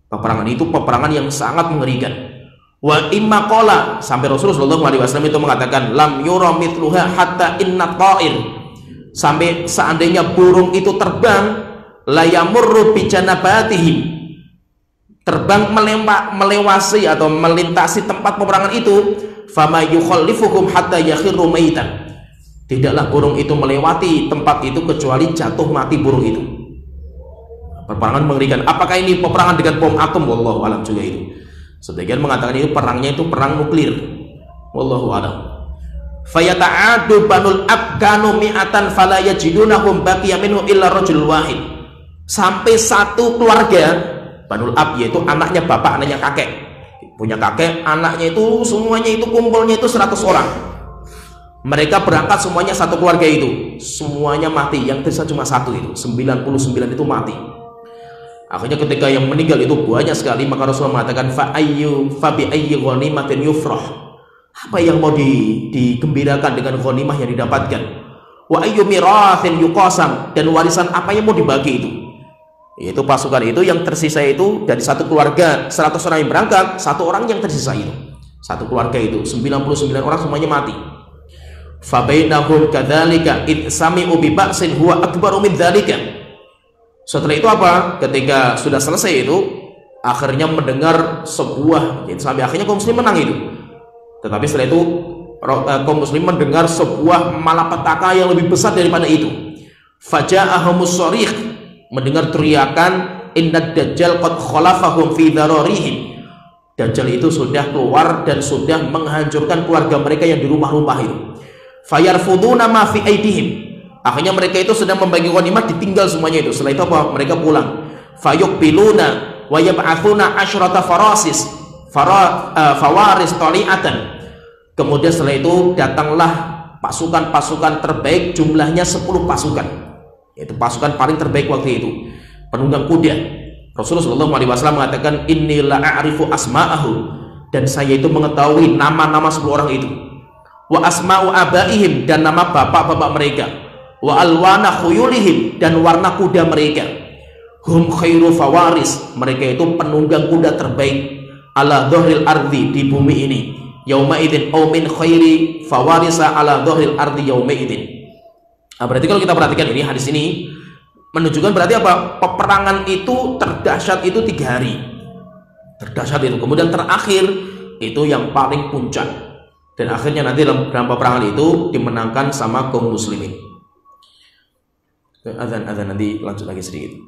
Peperangan itu peperangan yang sangat mengerikan. Wa imma qala, sampai Rasulullah SAW itu mengatakan lam yura mithluha hatta inna ta'ir, sampai seandainya burung itu terbang, la yamurru bi janabatihim, terbang melewasi atau melintasi tempat peperangan itu, fama yukhallifuhum hatta yakhiru maitan, tidaklah burung itu melewati tempat itu kecuali jatuh mati burung itu. Peperangan mengerikan. Apakah ini peperangan dengan bom atom? Wallahu alam juga itu. Sebagian mengatakan itu perangnya itu perang nuklir. Wallahu alam. Fayata'adu banul abkanu mi'atan fala yajidunahum baqiya minhu illa rajul wahid. Sampai satu keluarga, banul ab yaitu anaknya bapak, anaknya kakek, punya kakek, anaknya itu semuanya itu kumpulnya itu 100 orang. Mereka berangkat semuanya satu keluarga itu, semuanya mati. Yang tersisa cuma satu itu, 99 itu mati. Akhirnya ketika yang meninggal itu banyak sekali, maka Rasulullah mengatakan fa bi ayyi ghanimatin yufrah, apa yang mau digembirakan dengan ghanimah yang didapatkan, wa ayyu mirathin yuqasam, dan warisan apa yang mau dibagi itu. Yaitu pasukan itu yang tersisa itu dari satu keluarga 100 orang yang berangkat, satu orang yang tersisa itu, satu keluarga itu 99 orang semuanya mati. Fabainahum kadzalika id sami'u bi ba'sin huwa akbaru min dzalika. Setelah itu apa? Ketika sudah selesai itu, akhirnya mendengar sebuah, sampai akhirnya kaum muslim menang itu. Tetapi setelah itu kaum muslim mendengar sebuah malapetaka yang lebih besar daripada itu. Faja'ahumus sharikh, mendengar teriakan innad dajjal qad khalafahum fi dararihim. Dajjal itu sudah keluar dan sudah menghancurkan keluarga mereka yang di rumah-rumah itu. Fayarfuduna ma fi aidihim, akhirnya mereka itu sedang membagi ghanimah, ditinggal semuanya itu. Setelah itu apa? Mereka pulang. Fayuqbiluna wa yab'atsuna asyrata fawaris tali'atan. Kemudian setelah itu datanglah pasukan-pasukan terbaik, jumlahnya 10 pasukan, yaitu pasukan paling terbaik waktu itu, penunggang kuda. Rasulullah SAW mengatakan, inni la a'rifu asma'ahu, dan saya itu mengetahui nama-nama 10 orang itu, wa asma'u abaihim, dan nama bapak-bapak mereka, wa alwana khuyulihim, dan warna kuda mereka. Hum khairu fawaris, mereka itu penunggang kuda terbaik, ala dhahril ardi, di bumi ini, yauma idzin au min khairi fawarisa ala dhahril ardi yauma idzin. Nah, berarti kalau kita perhatikan ini, hadis ini menunjukkan berarti apa? Peperangan itu terdahsyat itu 3 hari. Terdahsyat itu. Kemudian terakhir itu yang paling puncak. Dan akhirnya nanti dalam peperangan itu dimenangkan sama kaum muslimin. Azan nanti lanjut lagi sedikit.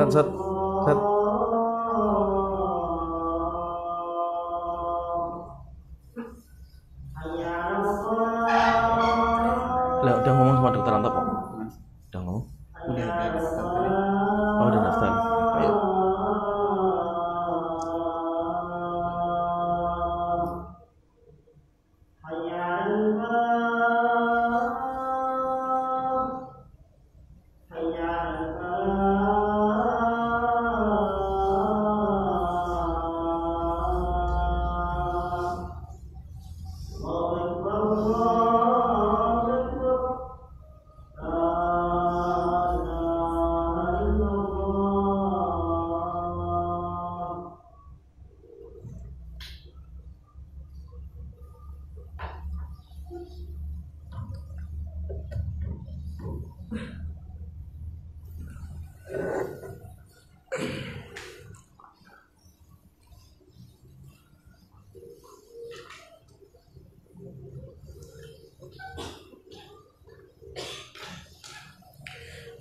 Sat. Lah udah ngomong sama dokter Anto kok? Udah ngomong? Udah daftar. Oh, udah daftar. Ayo.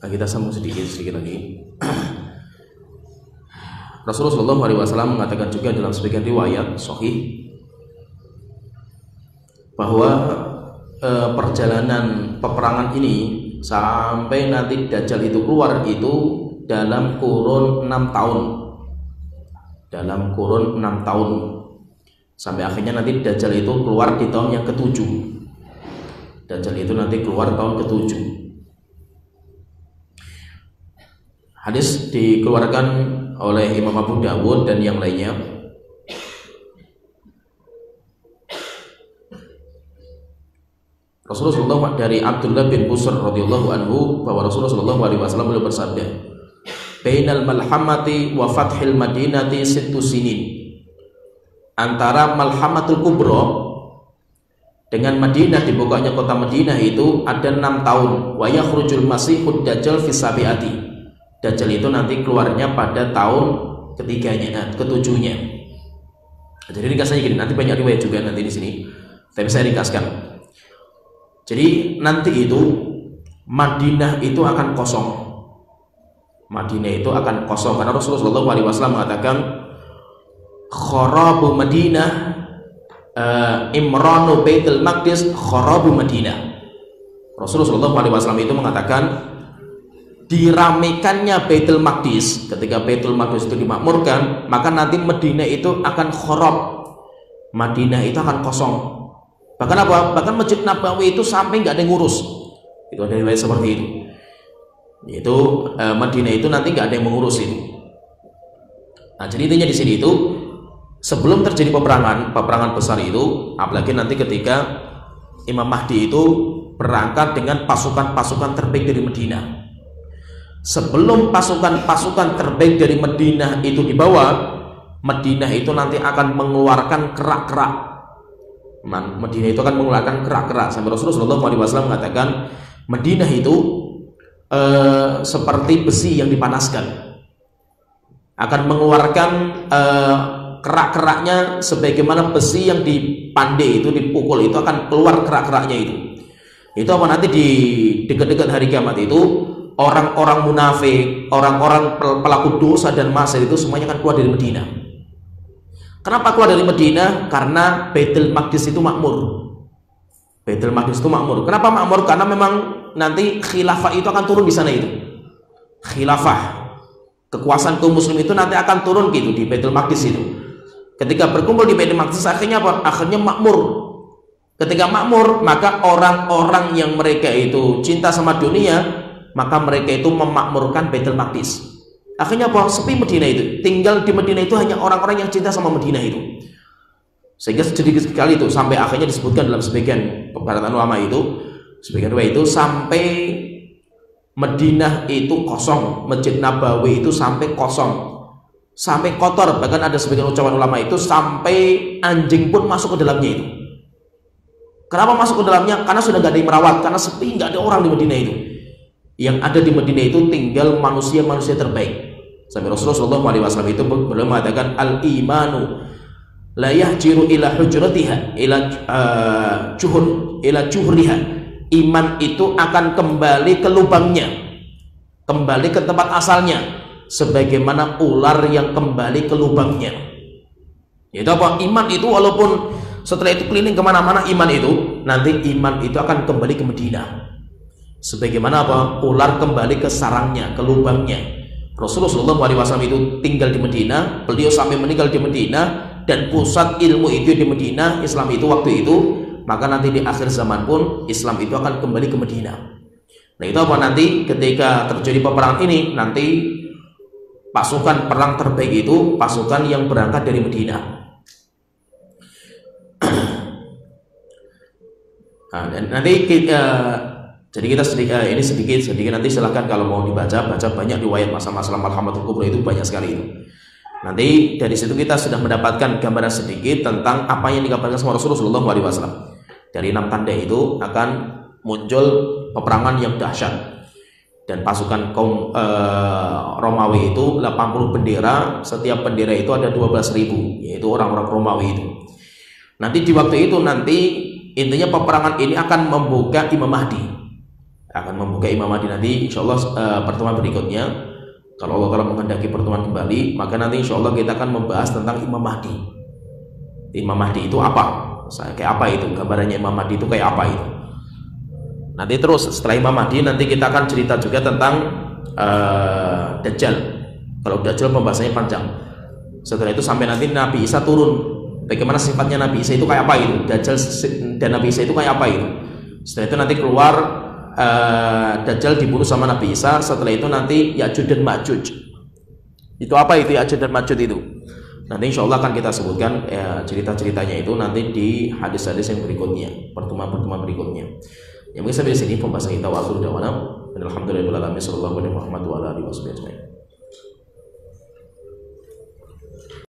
Nah, kita sambung sedikit lagi. Rasulullah SAW mengatakan juga dalam sebagian riwayat sahih bahwa perjalanan peperangan ini sampai nanti Dajjal itu keluar itu dalam kurun 6 tahun. Dalam kurun 6 tahun. Sampai akhirnya nanti Dajjal itu keluar di tahun yang ke-7. Dajjal itu nanti keluar tahun ke-7. Hadis dikeluarkan oleh Imam Abu Dawud dan yang lainnya. Rasulullah dari Abdullah bin Busr radhiyallahu anhu bahwa Rasulullah SAW beliau bersabda, "Bainal malhamati wa fathil madinati 6 sinin." Antara Malhamatul Kubra dengan Madinah, dibukanya kota Madinah itu ada 6 tahun. Wa yakhrujul masihud dajjal fi sabiati. Dajjal itu nanti keluarnya pada tahun ke-7-nya. Jadi ringkasnya gini, nanti banyak riwayat juga nanti di sini, tapi saya ringkaskan. Jadi nanti itu Madinah itu akan kosong. Madinah itu akan kosong karena Rasulullah SAW mengatakan kharabu Madinah imranu Baitul Maqdis kharabu Madinah. Rasulullah SAW itu mengatakan diramekannya Baitul Maqdis, ketika Baitul Maqdis itu dimakmurkan, maka nanti Madinah itu akan kharab. Madinah itu akan kosong. Bahkan apa? Bahkan Masjid Nabawi itu sampai nggak ada yang ngurus. Itu ada riwayat seperti itu. Yaitu Madinah itu nanti nggak ada yang mengurus itu. Nah, jadi intinya di sini itu sebelum terjadi peperangan besar itu, apalagi nanti ketika Imam Mahdi itu berangkat dengan pasukan-pasukan terbaik dari Madinah. Sebelum pasukan-pasukan terbaik dari Madinah itu dibawa, Madinah itu nanti akan mengeluarkan kerak-kerak. Madinah itu akan mengeluarkan kerak-kerak. Sampai Rasulullah SAW mengatakan Madinah itu seperti besi yang dipanaskan, akan mengeluarkan kerak-keraknya sebagaimana besi yang dipandai itu dipukul, itu akan keluar kerak-keraknya itu. Itu apa nanti di dekat-dekat hari kiamat itu orang-orang munafik, orang-orang pelaku dosa dan maksiat itu semuanya akan keluar dari Madinah. Kenapa keluar dari Madinah? Karena Baitul Maqdis itu makmur. Baitul Maqdis itu makmur. Kenapa makmur? Karena memang nanti khilafah itu akan turun di sana itu. Khilafah, kekuasaan kaum muslim itu nanti akan turun gitu di Baitul Maqdis itu. Ketika berkumpul di Baitul Maqdis akhirnya apa? Akhirnya makmur. Ketika makmur, maka orang-orang yang mereka itu cinta sama dunia, maka mereka itu memakmurkan Baitul Maqdis. Akhirnya apa? Sepi Madinah itu. Tinggal di Madinah itu hanya orang-orang yang cinta sama Madinah itu. Sehingga sedikit sekali itu sampai akhirnya disebutkan dalam sebagian pembahasan ulama itu, sebagian riwayat itu sampai Madinah itu kosong, Masjid Nabawi itu sampai kosong, sampai kotor. Bahkan ada sebagian ucapan ulama itu sampai anjing pun masuk ke dalamnya itu. Kenapa masuk ke dalamnya? Karena sudah gak ada yang merawat, karena sepi, gak ada orang di Madinah itu. Yang ada di Madinah itu tinggal manusia-manusia terbaik. Sampai Rasulullah SAW itu beliau mengatakan al-imanu la yahjiru ila hujratiha ila juhriha. Iman itu akan kembali ke lubangnya, kembali ke tempat asalnya, sebagaimana ular yang kembali ke lubangnya. Itu apa? Iman itu walaupun setelah itu keliling kemana-mana, iman itu nanti iman itu akan kembali ke Madinah. Sebagaimana apa? Ular kembali ke sarangnya, ke lubangnya. Rasulullah SAW itu tinggal di Madinah, beliau sampai meninggal di Madinah, dan pusat ilmu itu di Madinah, Islam itu waktu itu. Maka nanti di akhir zaman pun Islam itu akan kembali ke Madinah. Nah itu apa? Nanti ketika terjadi peperangan ini, nanti pasukan perang terbaik itu pasukan yang berangkat dari Madinah. Nah, dan nanti jadi kita ini sedikit nanti silahkan kalau mau baca banyak riwayat masalah Marhamatul Kubra itu banyak sekali itu. Nanti dari situ kita sudah mendapatkan gambaran sedikit tentang apa yang dikabarkan sama Rasulullah SAW. Dari 6 tanda itu akan muncul peperangan yang dahsyat, dan pasukan kaum Romawi itu 80 bendera, setiap bendera itu ada 12.000, yaitu orang-orang Romawi itu. Nanti di waktu itu nanti intinya peperangan ini akan membuka Imam Mahdi. Nanti insya Allah pertemuan berikutnya, kalau Allah Ta'ala menghendaki pertemuan kembali, maka nanti insya Allah kita akan membahas tentang Imam Mahdi. Imam Mahdi itu apa? Kayak apa itu? Gambarannya Imam Mahdi itu kayak apa itu? Nanti terus setelah Imam Mahdi nanti kita akan cerita juga tentang Dajjal. Kalau Dajjal pembahasannya panjang. Setelah itu sampai nanti Nabi Isa turun. Bagaimana sifatnya Nabi Isa itu kayak apa itu? Dajjal dan Nabi Isa itu kayak apa itu? Setelah itu nanti keluar Dajjal dibunuh sama Nabi Isa. Setelah itu nanti Ya'juj dan Ma'juj. Itu apa itu Ya'juj dan Ma'juj itu? Nanti insya Allah akan kita sebutkan cerita-ceritanya itu nanti di hadis-hadis yang berikutnya, pertemuan-pertemuan berikutnya. Yang mungkin sampai di sini pembahasan kita. Wa akhiru da'wana alhamdulillahirabbil alamin. Sallallahu alaihi wa sallam.